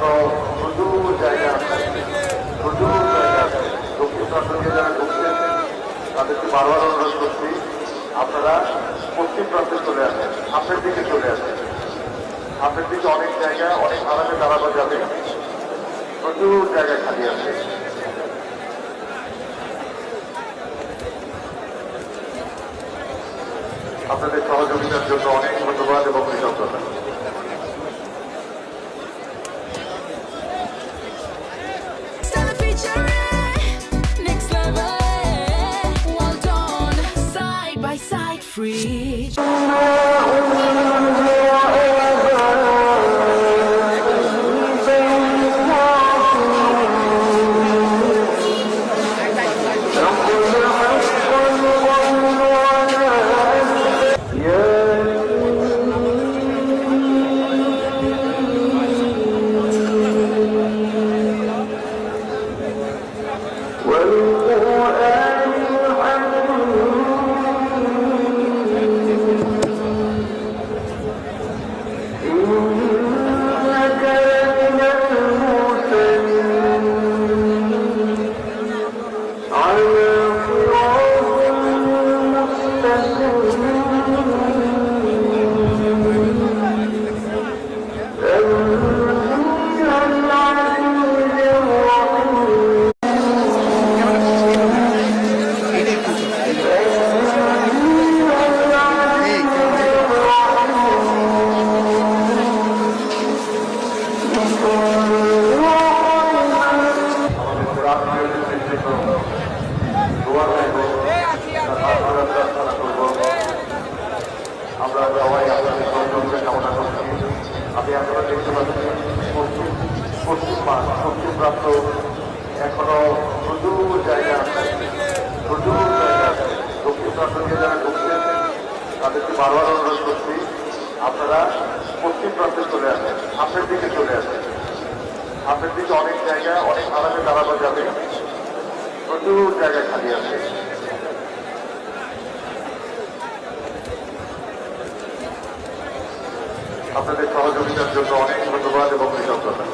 এখনো প্রচুর জায়গা আছে, প্রচুর জায়গা আছে। দক্ষিণ প্রান্ত দিয়ে যারা ঢুকছেন তাদেরকে বারবার অনুরোধ করছি, আপনারা পশ্চিম প্রান্তে চলে আসেন, সামনের দিকে চলে আসেন। সামনের দিকে অনেক জায়গা, অনেক আরামে দাঁড়ানো যাবে, প্রচুর জায়গা খালি আছে। আপনাদের সহযোগিতার জন্য অনেক ধন্যবাদ এবং কৃতজ্ঞতা। Free. আমরা সবাই আপনাদের সহযোগিতা কামনা করছি। আমি আপনারা দেখতে পাচ্ছি পশ্চিম প্রান্ত এখনো প্রচুর জায়গা আছে, প্রচুর জায়গা আছে। দক্ষিণ প্রান্ত দিয়ে যারা ঢুকছেন তাদেরকে বারবার অনুরোধ করছি, আপনারা পশ্চিম প্রান্তে চলে আসেন, সামনের দিকে চলে আসেন। সামনের দিকে অনেক জায়গা, অনেক আরামে দাঁড়ানো যাবে, প্রচুর জায়গা খালি আছে। আপনাদের সহযোগিতার জন্য অনেক ধন্যবাদ এবং কৃতজ্ঞতা।